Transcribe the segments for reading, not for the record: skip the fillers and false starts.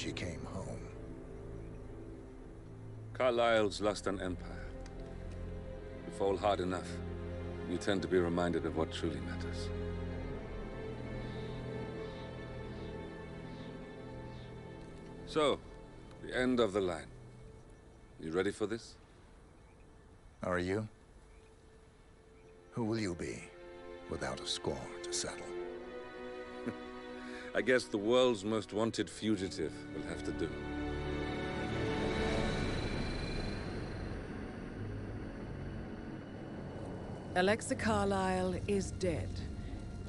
she came home. Carlyle's lost an empire. You fall hard enough, you tend to be reminded of what truly matters. So, the end of the line. You ready for this? Are you? Who will you be, without a score to settle? I guess the world's most wanted fugitive will have to do. Alexa Carlyle is dead.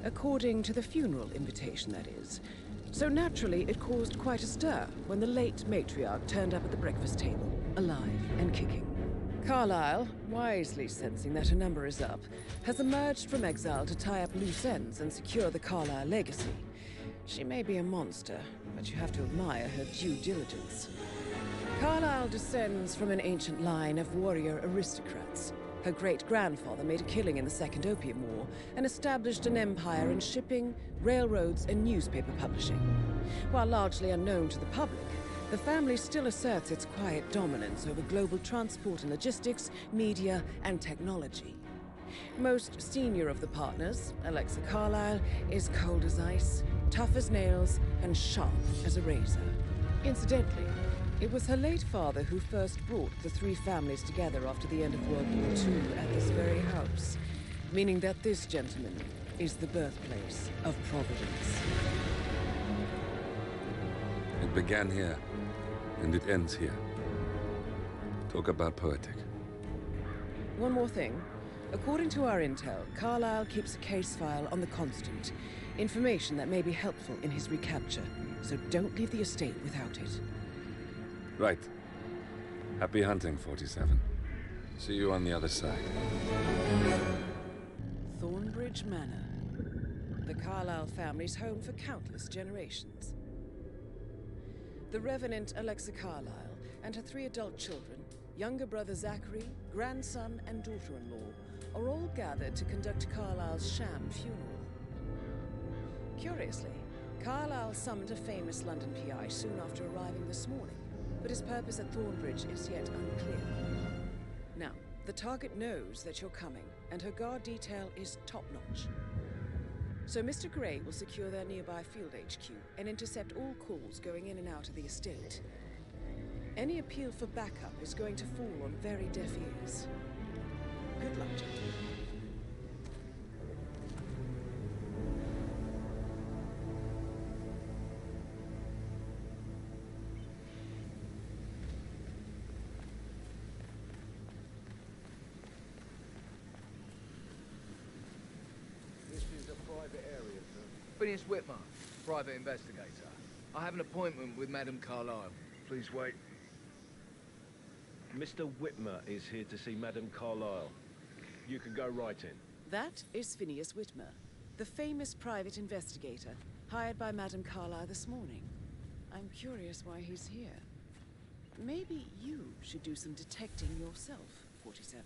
According to the funeral invitation, that is. So naturally, it caused quite a stir when the late matriarch turned up at the breakfast table, alive and kicking. Carlyle, wisely sensing that her number is up, has emerged from exile to tie up loose ends and secure the Carlyle legacy. She may be a monster, but you have to admire her due diligence. Carlyle descends from an ancient line of warrior aristocrats. Her great-grandfather made a killing in the Second Opium War and established an empire in shipping, railroads, and newspaper publishing. While largely unknown to the public, the family still asserts its quiet dominance over global transport and logistics, media, and technology. Most senior of the partners, Alexa Carlyle, is cold as ice, tough as nails, and sharp as a razor. Incidentally, it was her late father who first brought the three families together after the end of World War II at this very house, meaning that this gentleman is the birthplace of Providence. It began here, and it ends here. Talk about poetic. One more thing. According to our intel, Carlyle keeps a case file on the Constant. Information that may be helpful in his recapture, so don't leave the estate without it. Right. Happy hunting, 47. See you on the other side. Thornbridge Manor. The Carlyle family's home for countless generations. The Revenant Alexa Carlyle and her 3 adult children, younger brother Zachary, grandson, and daughter-in-law, are all gathered to conduct Carlyle's sham funeral. Curiously, Carlyle summoned a famous London PI soon after arriving this morning, but his purpose at Thornbridge is yet unclear. Now, the target knows that you're coming, and her guard detail is top-notch. So Mr. Gray will secure their nearby field HQ and intercept all calls going in and out of the estate. Any appeal for backup is going to fall on very deaf ears. Good luck, gentlemen. Phineas Whitmer, private investigator. I have an appointment with Madame Carlyle. Please wait. Mr. Whitmer is here to see Madame Carlyle. You can go right in. That is Phineas Whitmer, the famous private investigator hired by Madame Carlyle this morning. I'm curious why he's here. Maybe you should do some detecting yourself, 47.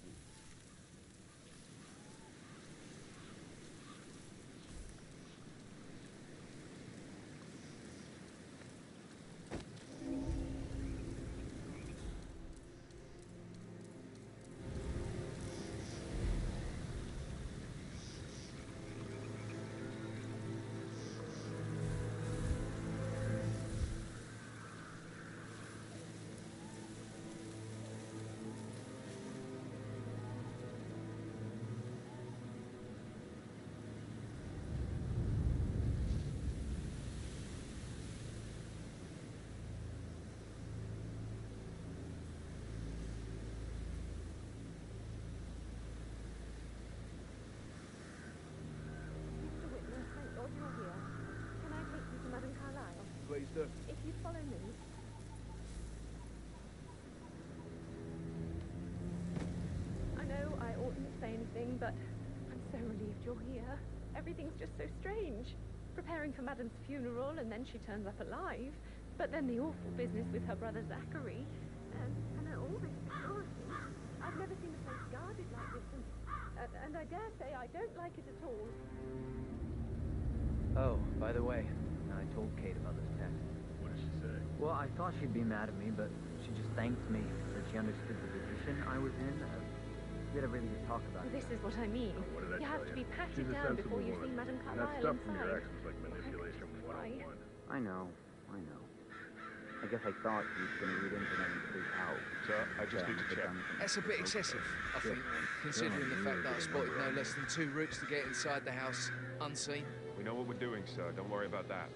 Please do. If you follow me. I know I oughtn't say anything, but I'm so relieved you're here. Everything's just so strange. Preparing for Madame's funeral, and then she turns up alive. But then the awful business with her brother Zachary. And all this security. I've never seen a place guarded like this, and I dare say I don't like it at all. Oh, by the way, I told Kate about this test. What did she say? Well, I thought she'd be mad at me, but she just thanked me that she understood the position I was in. We had a really good talk about it. This is what I mean. What did I You tell have to be patted She's a down sensible before you woman. see Madame And that Carlyle stuff from your inside. ex was like manipulation 101. I know. I guess I thought he was going to read into them and freak out. So, I just need to check. That's a bit excessive, I think, considering the fact that I spotted no less than 2 routes to get inside the house unseen. We know what we're doing, sir. Don't worry about that.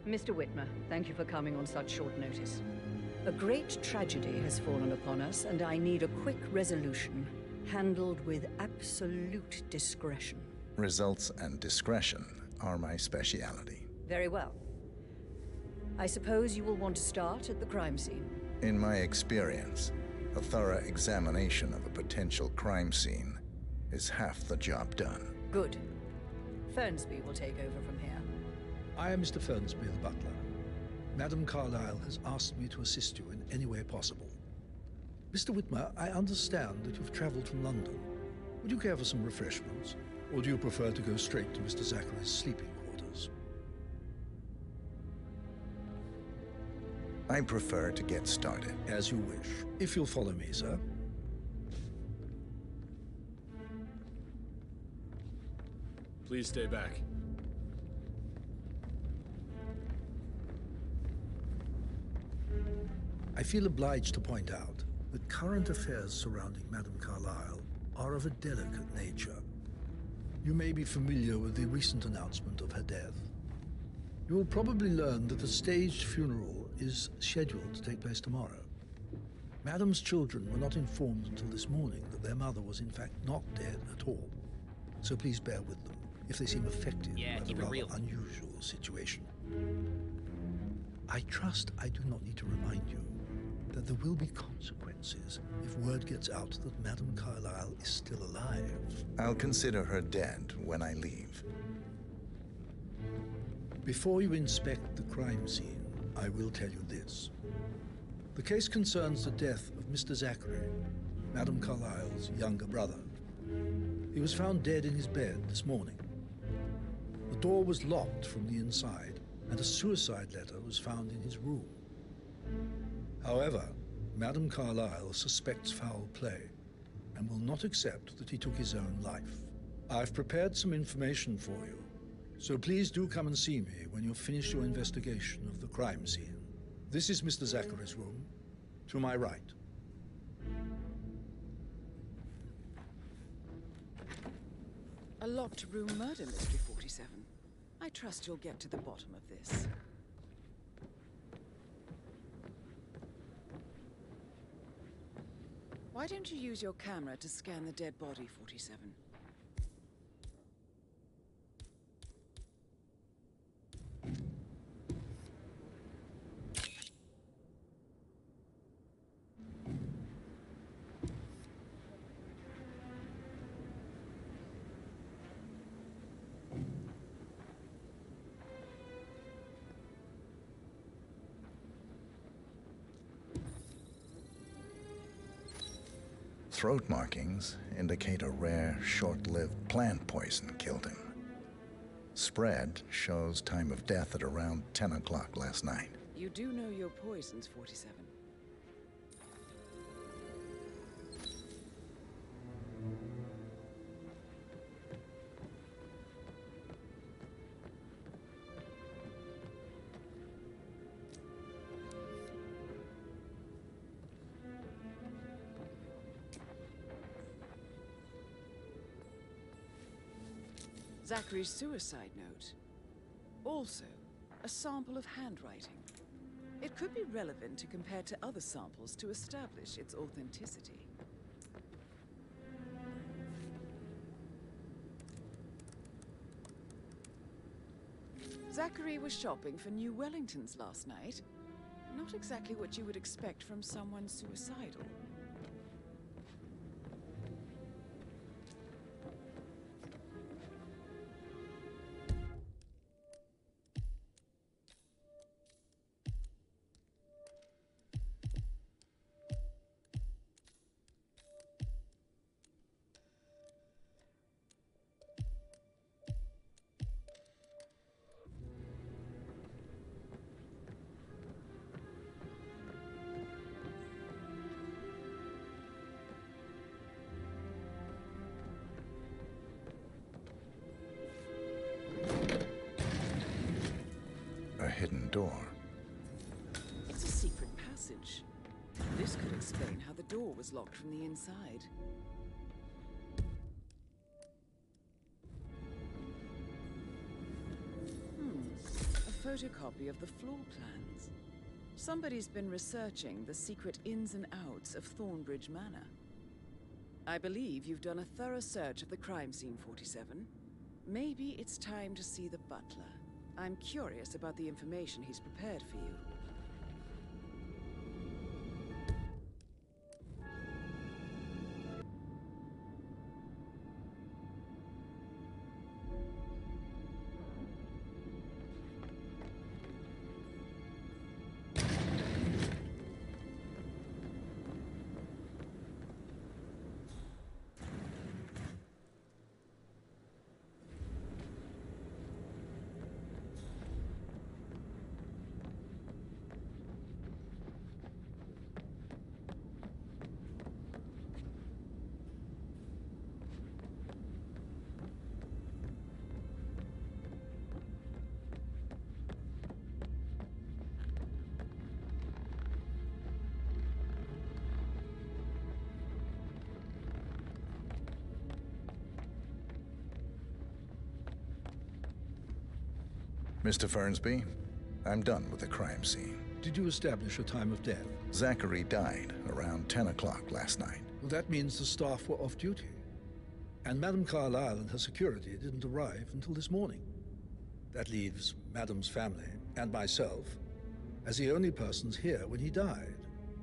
Mr. Whitmer, thank you for coming on such short notice. A great tragedy has fallen upon us, and I need a quick resolution, handled with absolute discretion. Results and discretion are my speciality. Very well. I suppose you will want to start at the crime scene. In my experience, a thorough examination of a potential crime scene is half the job done. Good. Fernsby will take over from here. I am Mr. Fernsby, the butler. Madame Carlyle has asked me to assist you in any way possible. Mr. Whitmer, I understand that you've traveled from London. Would you care for some refreshments? Or do you prefer to go straight to Mr. Zachary's sleeping quarters? I prefer to get started. As you wish. If you'll follow me, sir. Please stay back. I feel obliged to point out that current affairs surrounding Madame Carlyle are of a delicate nature. You may be familiar with the recent announcement of her death. You will probably learn that a staged funeral is scheduled to take place tomorrow. Madame's children were not informed until this morning that their mother was in fact not dead at all. So please bear with them if they seem affected by the rather unusual situation. I trust I do not need to remind you that there will be consequences if word gets out that Madame Carlyle is still alive. I'll consider her dead when I leave. Before you inspect the crime scene, I will tell you this. The case concerns the death of Mr. Zachary, Madame Carlyle's younger brother. He was found dead in his bed this morning. The door was locked from the inside, and a suicide letter was found in his room. However, Madame Carlyle suspects foul play and will not accept that he took his own life. I've prepared some information for you, so please do come and see me when you've finished your investigation of the crime scene. This is Mr. Zachary's room, to my right. A locked room murder mystery, 47. I trust you'll get to the bottom of this. Why don't you use your camera to scan the dead body, 47? throat markings indicate a rare, short-lived plant poison killed him. Spread shows time of death at around 10 o'clock last night. You do know your poisons, 47. Zachary's suicide note. Also, a sample of handwriting. It could be relevant to compare to other samples to establish its authenticity. Zachary was shopping for new Wellingtons last night. Not exactly what you would expect from someone suicidal. A hidden door. It's a secret passage. This could explain how the door was locked from the inside. A photocopy of the floor plans. Somebody's been researching the secret ins and outs of Thornbridge Manor. I believe you've done a thorough search of the crime scene, 47. Maybe it's time to see the butler. I'm curious about the information he's prepared for you. Mr. Fernsby, I'm done with the crime scene. Did you establish a time of death? Zachary died around 10 o'clock last night. Well, that means the staff were off duty. And Madame Carlyle and her security didn't arrive until this morning. That leaves Madame's family and myself as the only persons here when he died.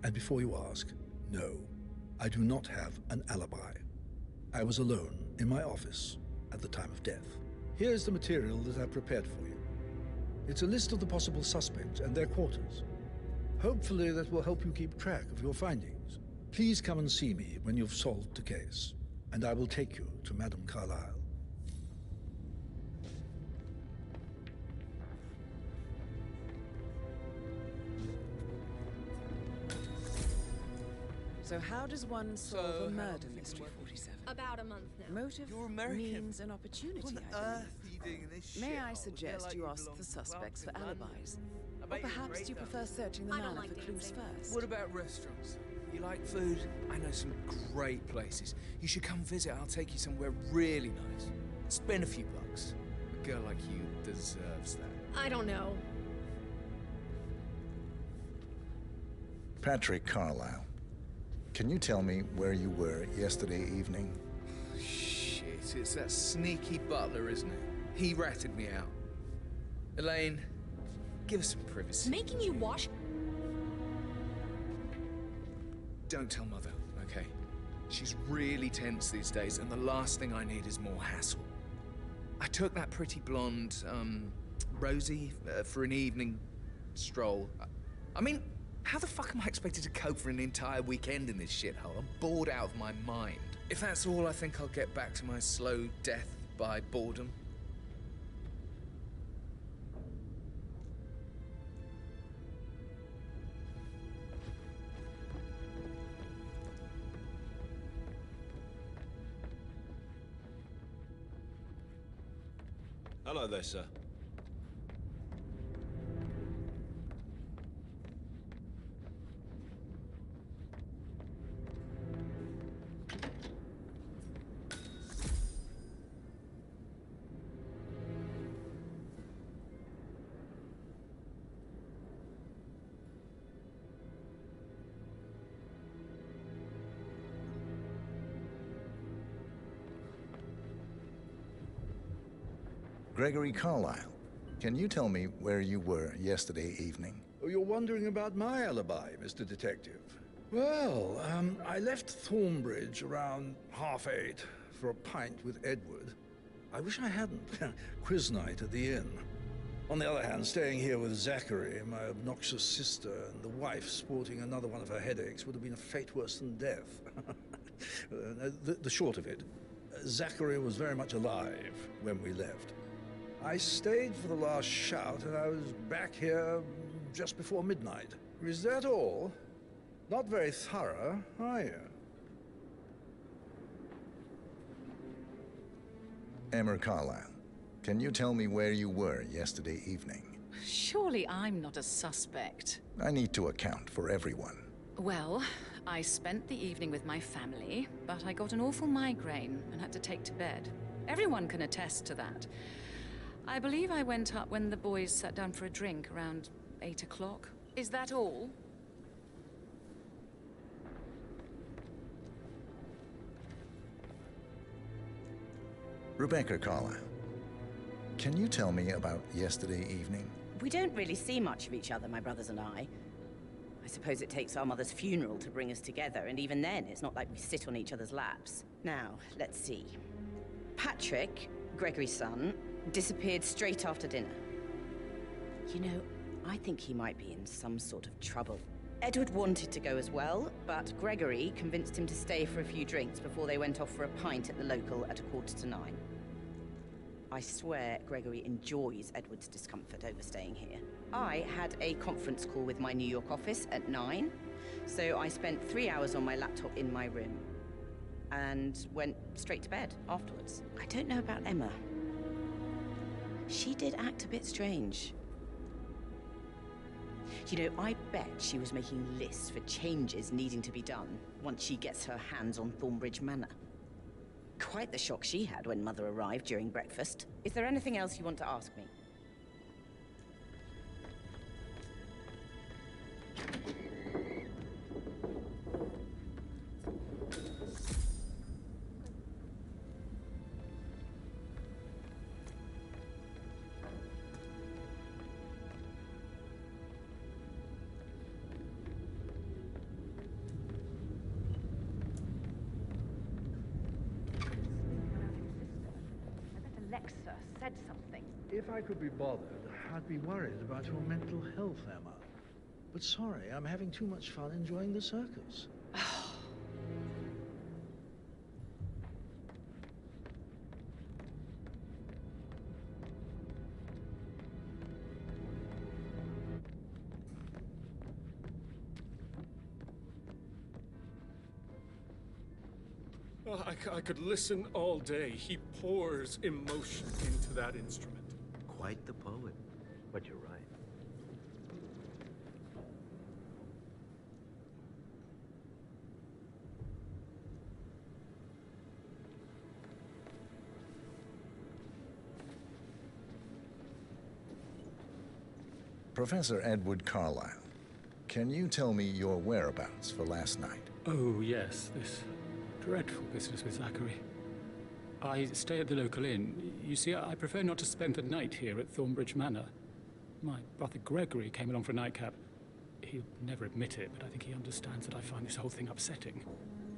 And before you ask, no, I do not have an alibi. I was alone in my office at the time of death. Here's the material that I prepared for you. It's a list of the possible suspects and their quarters. Hopefully that will help you keep track of your findings. Please come and see me when you've solved the case, and I will take you to Madame Carlyle. So how does one solve a murder mystery, 47? About a month now. Motive, means, and opportunity, I believe. May I suggest you ask the suspects for alibis? Or perhaps you prefer searching the manor for clues first? What about restaurants? You like food? I know some great places. You should come visit. I'll take you somewhere really nice. Spend a few bucks. A girl like you deserves that. I don't know. Patrick Carlyle, can you tell me where you were yesterday evening? Shit, it's that sneaky butler, isn't it? He ratted me out. Elaine, give us some privacy. Making you wash? Don't tell Mother, okay? She's really tense these days, and the last thing I need is more hassle. I took that pretty blonde, Rosie, for an evening stroll. I mean, How the fuck am I expected to cope for an entire weekend in this shithole? I'm bored out of my mind. If that's all, I think I'll get back to my slow death by boredom. Hello there, sir. Gregory Carlyle, can you tell me where you were yesterday evening? Oh, you're wondering about my alibi, Mr. Detective. Well, I left Thornbridge around 8:30 for a pint with Edward. I wish I hadn't. Quiz night at the inn. On the other hand, staying here with Zachary, my obnoxious sister, and the wife sporting another one of her headaches would have been a fate worse than death. The short of it, Zachary was very much alive when we left. I stayed for the last shout, and I was back here just before midnight. Is that all? Not very thorough, are you? Emma Carlyle, can you tell me where you were yesterday evening? Surely I'm not a suspect. I need to account for everyone. Well, I spent the evening with my family, but I got an awful migraine and had to take to bed. Everyone can attest to that. I believe I went up when the boys sat down for a drink around 8 o'clock. Is that all? Rebecca Carlyle, can you tell me about yesterday evening? We don't really see much of each other, my brothers and I. I suppose it takes our mother's funeral to bring us together, and even then, it's not like we sit on each other's laps. Now, let's see. Patrick, Gregory's son, disappeared straight after dinner. You know, I think he might be in some sort of trouble. Edward wanted to go as well, but Gregory convinced him to stay for a few drinks before they went off for a pint at the local at 9:15. I swear Gregory enjoys Edward's discomfort over staying here. I had a conference call with my New York office at 9, so I spent 3 hours on my laptop in my room and went straight to bed afterwards. I don't know about Emma. She did act a bit strange. You know, I bet she was making lists for changes needing to be done once she gets her hands on Thornbridge Manor. Quite the shock she had when Mother arrived during breakfast. Is there anything else you want to ask me? Alexa said something. If I could be bothered, I'd be worried about your mental health, Emma. But sorry, I'm having too much fun enjoying the circus. Oh, I could listen all day. He pours emotion into that instrument. Quite the poet. But you're right. Professor Edward Carlyle, can you tell me your whereabouts for last night? Oh, yes, this dreadful business with Zachary. I stay at the local inn. You see, I prefer not to spend the night here at Thornbridge Manor. My brother Gregory came along for a nightcap. He'll never admit it, but I think he understands that I find this whole thing upsetting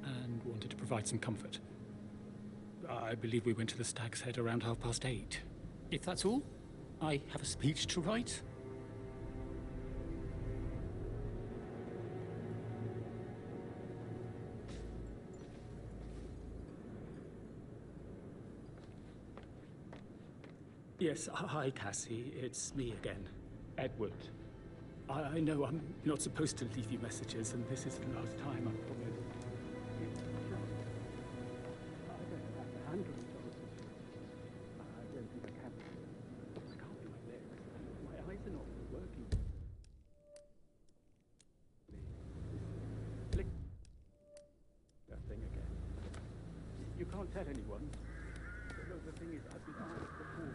and wanted to provide some comfort. I believe we went to the Stag's Head around 8:30. If that's all, I have a speech to write. Yes, hi, Cassie. It's me again. Edward. I know I'm not supposed to leave you messages, and this is the last time, I promise. It's just... I don't know how to handle it, honestly. I don't think I can. I can't do my legs. My eyes are not working. Flick. That thing again. You can't tell anyone. The thing is, I've been asked before.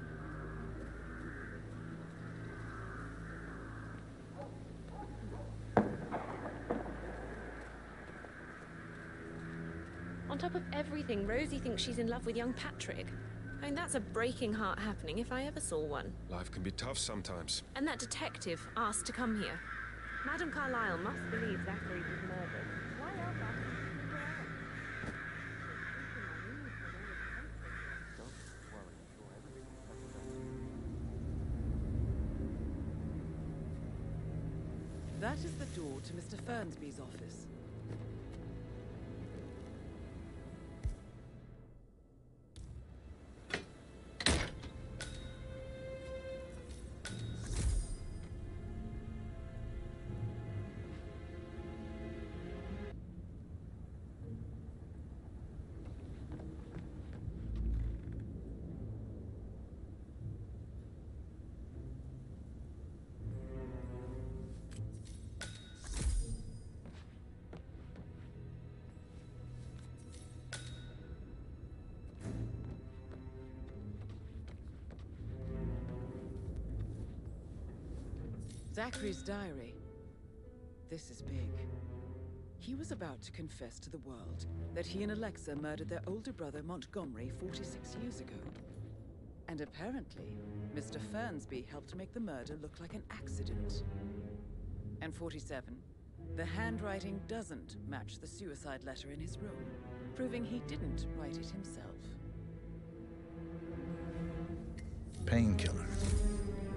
On top of everything, Rosie thinks she's in love with young Patrick. I mean, that's a breaking heart happening if I ever saw one. Life can be tough sometimes. And that detective asked to come here. Madame Carlyle must believe Zachary was murdered. Why else ask him to figure out? That is the door to Mr. Fernsby's office. Zachary's diary. This is big. He was about to confess to the world that he and Alexa murdered their older brother Montgomery 46 years ago. And apparently, Mr. Fernsby helped make the murder look like an accident. And 47, the handwriting doesn't match the suicide letter in his room, proving he didn't write it himself. Painkiller.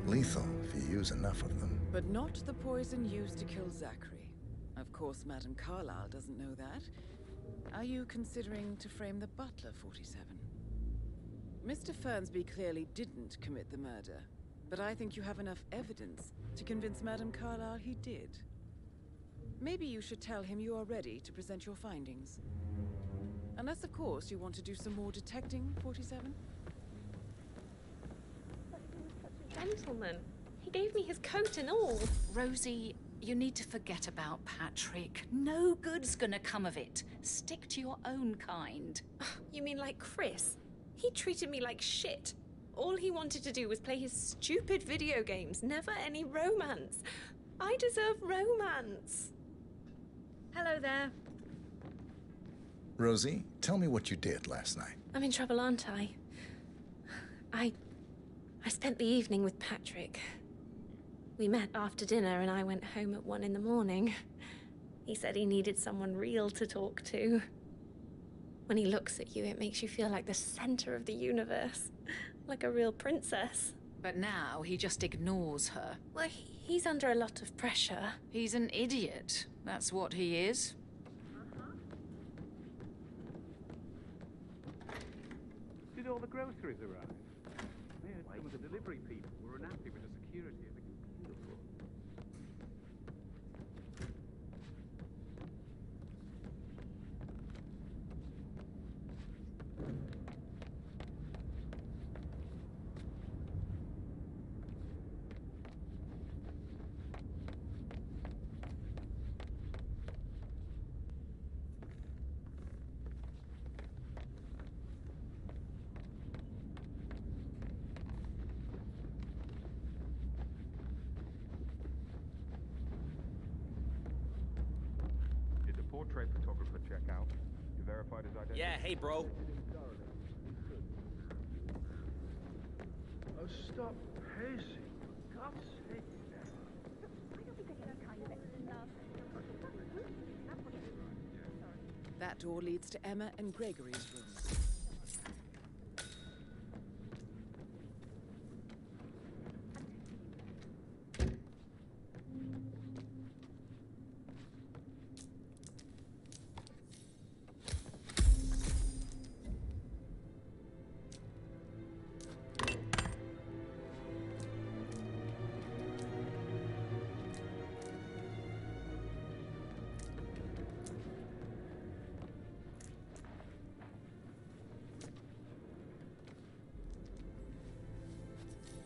Lethal if you use enough of them. But not the poison used to kill Zachary. Of course, Madame Carlyle doesn't know that. Are you considering to frame the butler, 47? Mr. Fernsby clearly didn't commit the murder, but I think you have enough evidence to convince Madame Carlyle he did. Maybe you should tell him you are ready to present your findings. Unless, of course, you want to do some more detecting, 47? Gentleman. He gave me his coat and all. Rosie, you need to forget about Patrick. No good's gonna come of it. Stick to your own kind. You mean like Chris? He treated me like shit. All he wanted to do was play his stupid video games, never any romance. I deserve romance. Hello there. Rosie, tell me what you did last night. I'm in trouble, aren't I? I spent the evening with Patrick. We met after dinner and I went home at 1 in the morning. He said he needed someone real to talk to. When he looks at you, it makes you feel like the center of the universe. Like a real princess. But now he just ignores her. Well, he's under a lot of pressure. He's an idiot. That's what he is. Did all the groceries arrive? Yeah, some of the delivery people were unhappy with the security of the computer. Portrait photographer check out. You verified his identity? Yeah, hey, bro. Oh, stop pacing. For God's sake. That door leads to Emma and Gregory's room.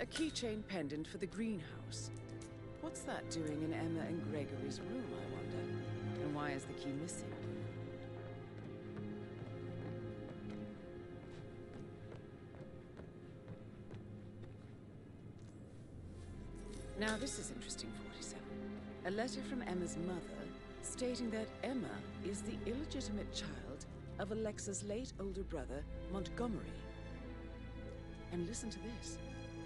A keychain pendant for the greenhouse. What's that doing in Emma and Gregory's room, I wonder? And why is the key missing? Now this is interesting, 47. A letter from Emma's mother stating that Emma is the illegitimate child of Alexa's late older brother, Montgomery. And listen to this.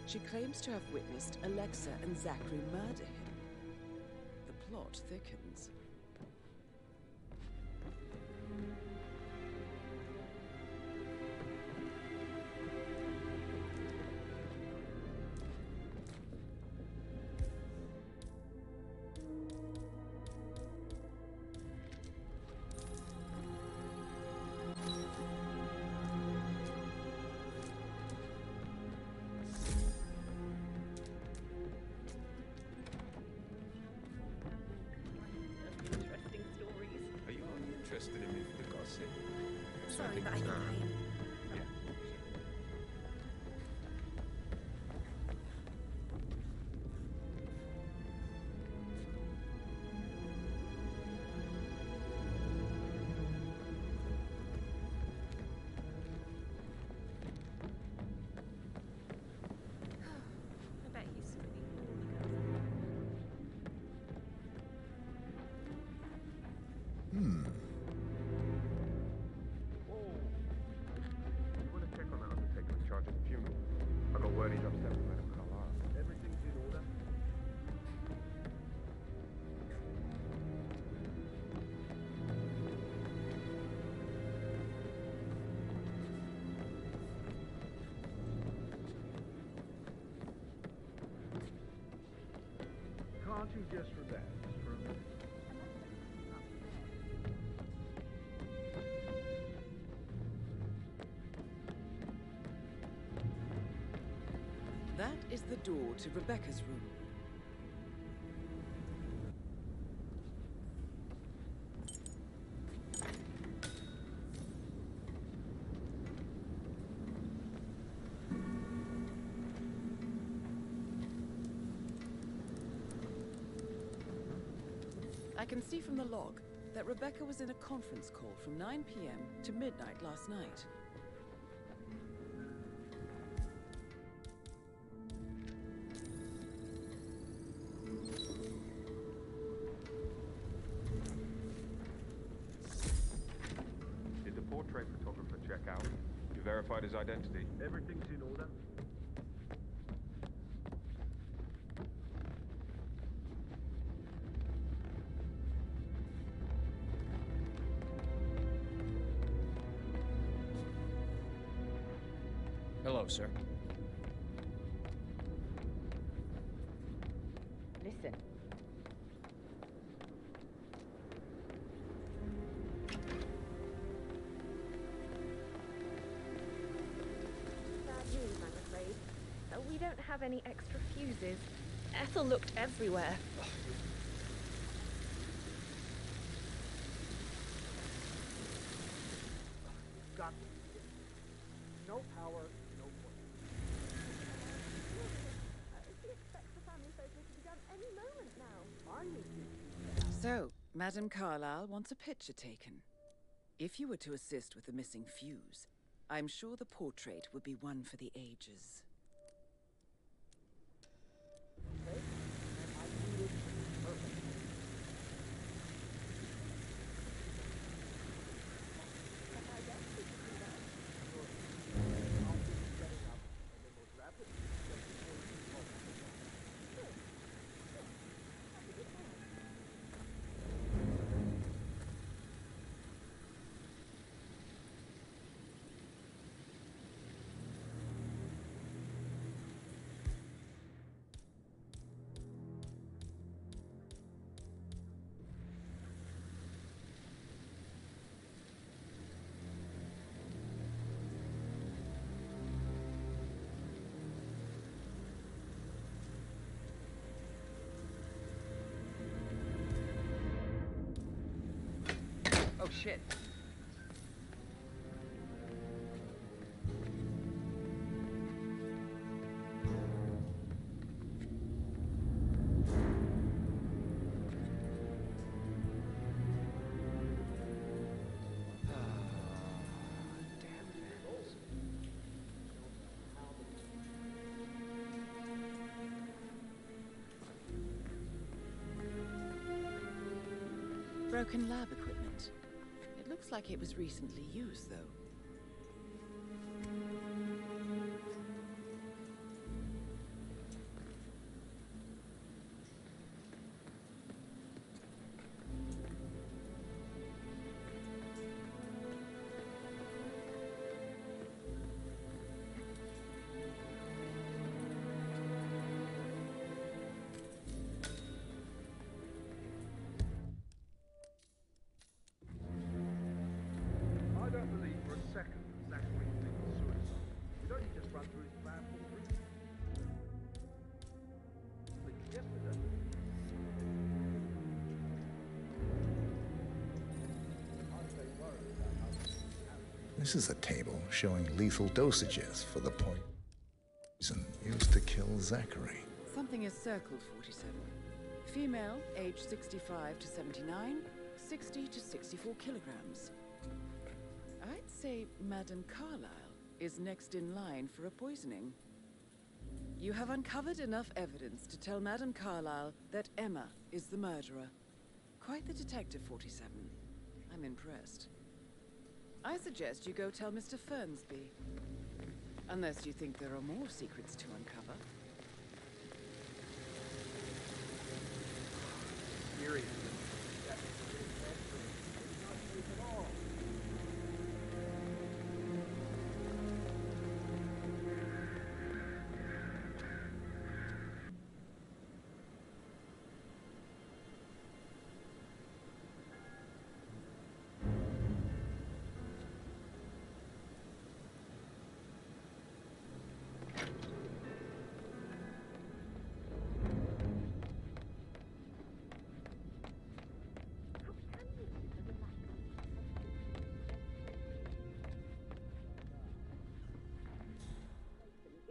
She claims to have witnessed Alexa and Zachary murder him. The plot thickens. Interested in me for the gossip? Sorry, but I think I bet he's screaming You want to check on that undertaker in charge of the funeral? I got word he's upset with Madame Carlyle. Everything's in order. Can't you just relax for a minute? That is the door to Rebecca's room. I can see from the log that Rebecca was in a conference call from 9 p.m. to midnight last night. Did the portrait photographer check out? You verified his identity? Everything's in order. Hello, sir. Listen. Bad news, I'm afraid. We don't have any extra fuses. Ethel looked everywhere. Got no power, no work. She expects the family photo to be done any moment now. I need you. So, Madame Carlyle wants a picture taken. If you were to assist with the missing fuse, I'm sure the portrait would be one for the ages. Okay? And I need it perfect. I guess we could do that. I'll be setting up the most rapid just before you call me. Good. Yeah. That's a good plan. Oh, shit. Broken lab equipment. It looks like it was recently used, though. I don't believe for a second that Zachary committed suicide. We'd only just run through his plan for 3 weeks yesterday. This is a table showing lethal dosages for the poison used to kill Zachary. Something is circled 47. Female, age 65 to 79, 60 to 64 kilograms. I'd say Madame Carlyle is next in line for a poisoning. You have uncovered enough evidence to tell Madame Carlyle that Emma is the murderer. Quite the detective, 47. I'm impressed. I suggest you go tell Mr. Fernsby. Unless you think there are more secrets to uncover. Seriously.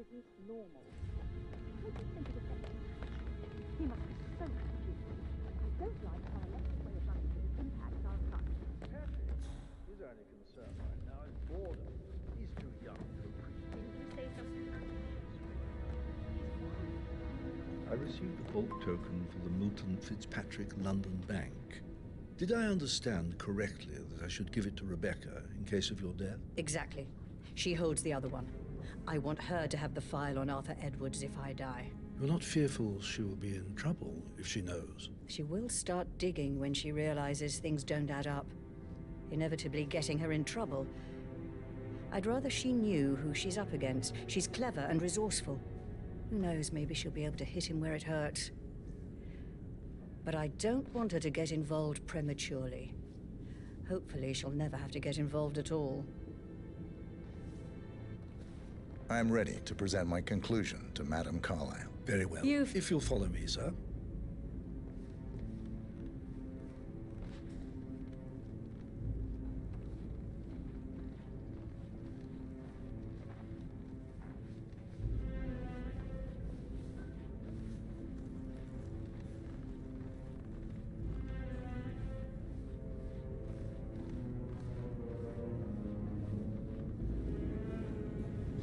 Isn't normal. What do you think of the second? He must be so confused. I don't like how Alexa's way of running things impacts our son. Patrick, his only concern right now is boredom. He's too young to appreciate. Didn't you say something? I received a bulk token for the Milton Fitzpatrick London Bank. Did I understand correctly that I should give it to Rebecca in case of your death? Exactly. She holds the other one. I want her to have the file on Arthur Edwards if I die. You're not fearful she will be in trouble if she knows? She will start digging when she realizes things don't add up, inevitably getting her in trouble. I'd rather she knew who she's up against. She's clever and resourceful. Who knows, maybe she'll be able to hit him where it hurts. But I don't want her to get involved prematurely. Hopefully she'll never have to get involved at all. I'm ready to present my conclusion to Madame Carlyle. Very well. If you'll follow me, sir.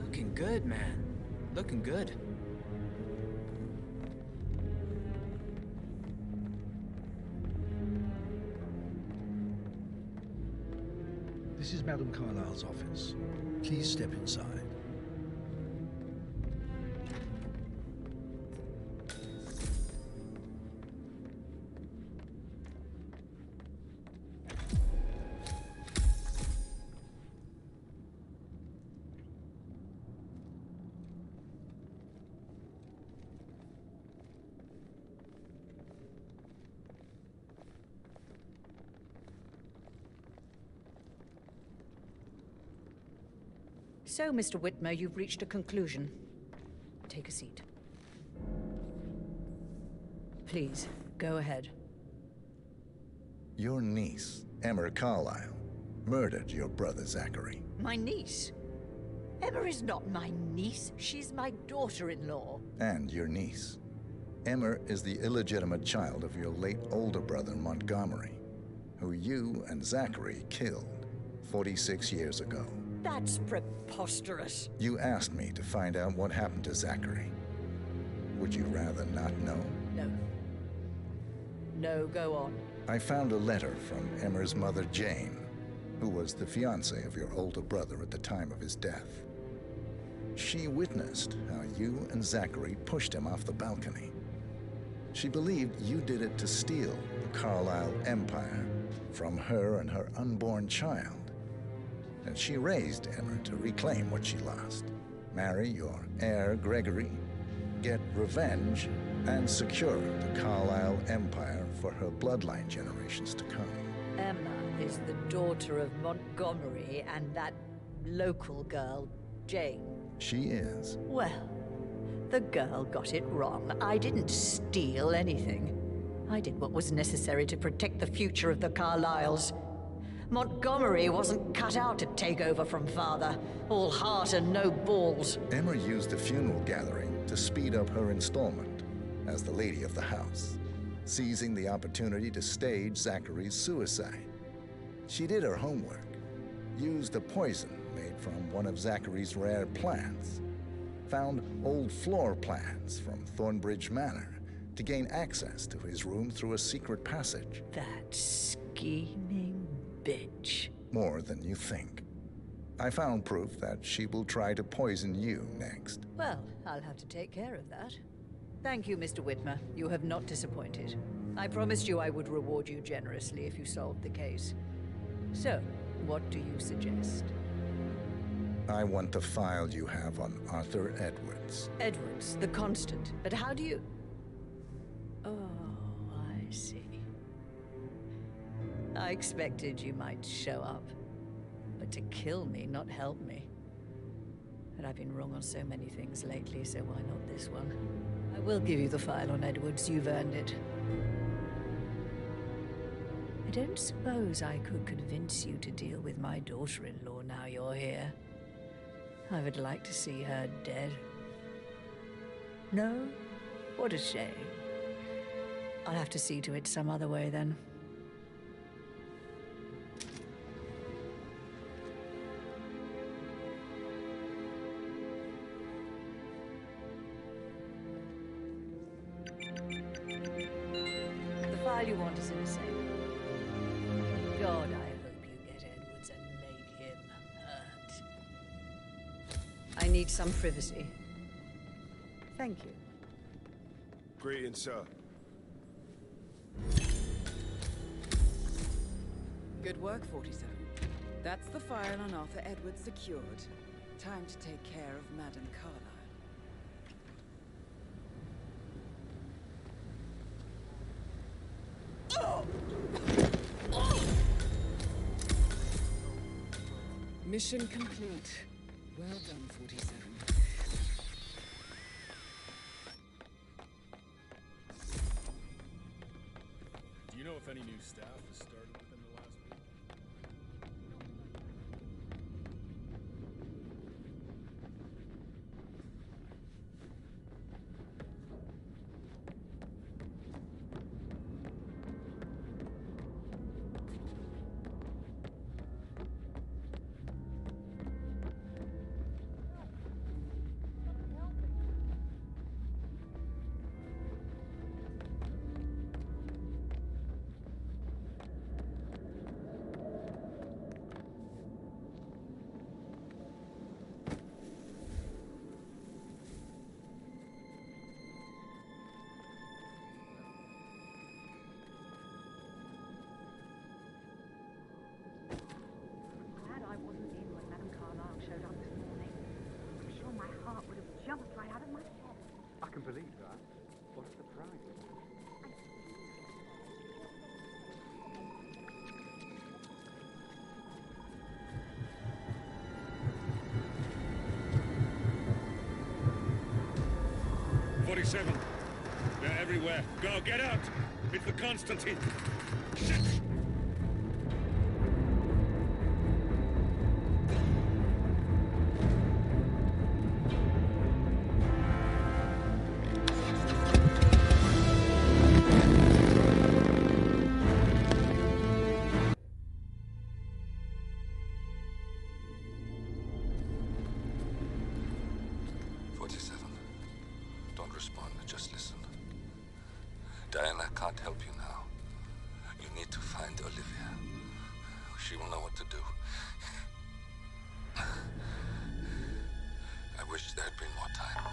Looking good, man. Looking good. This is Madame Carlyle's office. Please step inside. So, Mr. Whitmer, you've reached a conclusion. Take a seat. Please, go ahead. Your niece, Emma Carlyle, murdered your brother Zachary. My niece? Emma is not my niece. She's my daughter-in-law. And your niece. Emma is the illegitimate child of your late older brother Montgomery, who you and Zachary killed 46 years ago. That's preposterous. You asked me to find out what happened to Zachary. Would you rather not know? No. No, go on. I found a letter from Emmer's mother, Jane, who was the fiancée of your older brother at the time of his death. She witnessed how you and Zachary pushed him off the balcony. She believed you did it to steal the Carlisle empire from her and her unborn child. And she raised Emmer to reclaim what she lost, marry your heir, Gregory, get revenge, and secure the Carlisle empire for her bloodline generations to come. Emma is the daughter of Montgomery and that local girl, Jane. She is. Well, the girl got it wrong. I didn't steal anything. I did what was necessary to protect the future of the Carlyles. Montgomery wasn't cut out to take over from Father. All heart and no balls. Emma used the funeral gathering to speed up her installment as the lady of the house, seizing the opportunity to stage Zachary's suicide. She did her homework, used a poison made from one of Zachary's rare plants, found old floor plans from Thornbridge Manor to gain access to his room through a secret passage. That scheming bitch. More than you think. I found proof that she will try to poison you next. Well, I'll have to take care of that. Thank you, Mr. Whitmer. You have not disappointed. I promised you I would reward you generously if you solved the case. So, what do you suggest? I want the file you have on Arthur Edwards. Edwards, the Constant. But how do you... Oh, I see. I expected you might show up. But to kill me, not help me. But I've been wrong on so many things lately, so why not this one? I will give you the file on Edwards. You've earned it. I don't suppose I could convince you to deal with my daughter-in-law now you're here. I would like to see her dead. No? What a shame. I'll have to see to it some other way then. The file you want is in the safe. God, I hope you get Edwards and make him hurt. I need some privacy. Thank you. Greetings, sir. Good work, 47. That's the file on Arthur Edwards secured. Time to take care of Madame Carlisle. Mission complete. Well done, 47. Do you know if any new staff has started within the last week? Glad I wasn't in when Madame Carlisle showed up this morning. I'm sure my heart would have jumped right out of my chest. I can believe that. What a surprise. They're everywhere. Go, get out! It's the Constantine! Shit! Don't respond, just listen. Diana can't help you now. You need she will know what to do. I wish there had been more time.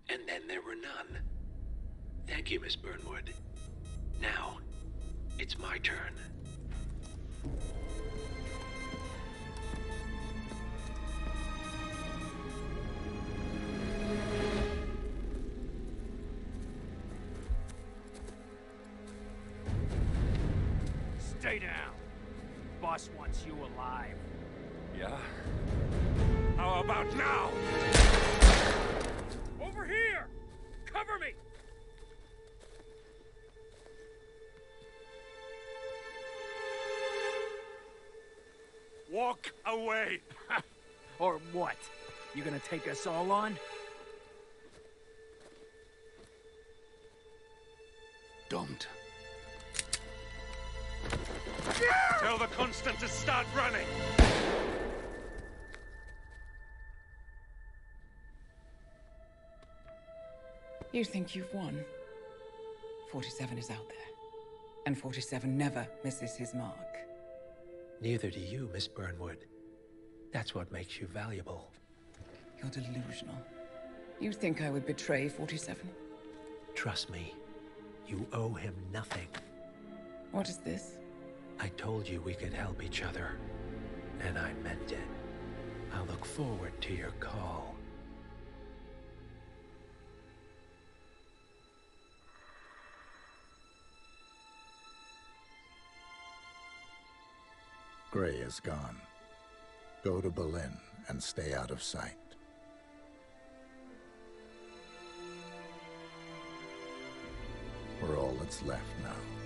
And then there were none. Thank you, Miss Burnwood. Now, it's my turn. Stay down. Boss wants you alive. Yeah? How about now? Over here! Cover me! Walk away! Or what? You gonna take us all on? Don't. Tell the Constant to start running! You think you've won? 47 is out there. And 47 never misses his mark. Neither do you, Miss Burnwood. That's what makes you valuable. You're delusional. You think I would betray 47? Trust me, you owe him nothing. What is this? I told you we could help each other, and I meant it. I'll look forward to your call. Gray is gone. Go to Berlin and stay out of sight. We're all that's left now.